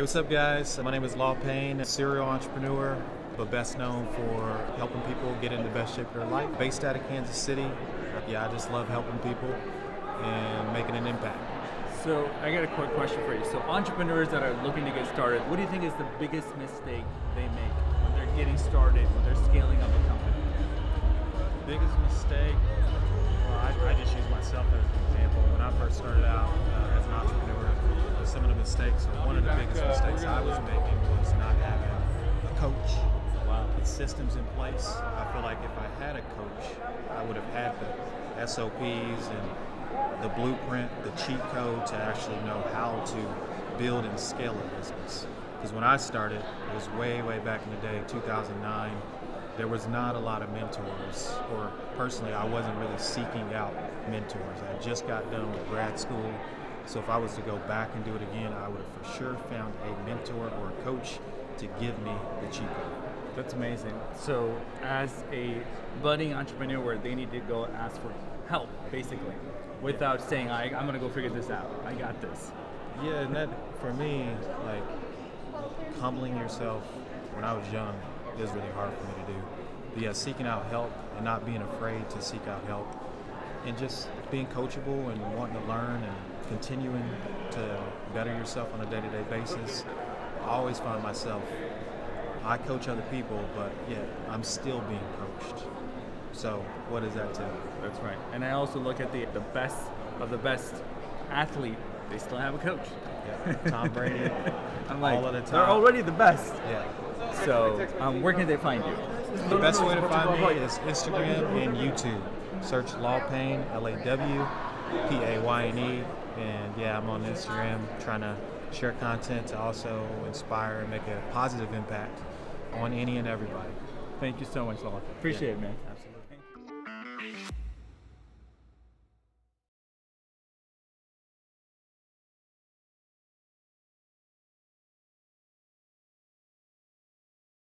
Hey, what's up, guys? My name is Law Payne, a serial entrepreneur, but best known for helping people get in the best shape of their life. Based out of Kansas City. Yeah, I just love helping people and making an impact. So I got a quick question for you. So entrepreneurs that are looking to get started, what do you think is the biggest mistake they make when they're getting started, when they're scaling up a company? Biggest mistake? Well, I just use myself as an example. When I first started out as an entrepreneur, some of the mistakes, or one of the biggest mistakes I was making was not having a coach. Wow. With systems in place. I feel like if I had a coach, I would have had the SOPs and the blueprint, the cheat code to actually know how to build and scale a business. Because when I started, it was way back in the day, 2009, there was not a lot of mentors, or personally, I wasn't really seeking out mentors. I just got done with grad school. So if I was to go back and do it again, I would have for sure found a mentor or a coach to give me the cheat code. That's amazing. So as a budding entrepreneur, they need to go ask for help, basically, without saying, I'm going to go figure this out. I got this. Yeah, and that, for me, like, humbling yourself when I was young is really hard for me to do. But yeah, seeking out help and not being afraid to seek out help and just being coachable and wanting to learn and continuing to better yourself on a day-to-day basis. I always find myself, I coach other people, but yet I'm still being coached. So what does that tell you? That's right. And I also look at the best of the best athlete, they still have a coach. Yeah. Tom Brady, I'm like, all of the time. they're already the best. Yeah. So where can they find you? The best way to find me is Instagram and YouTube. Search Law Payne, LAW PAYNE, and yeah, I'm on Instagram trying to share content to also inspire and make a positive impact on any and everybody. Thank you so much, Law. Appreciate it, man. Absolutely.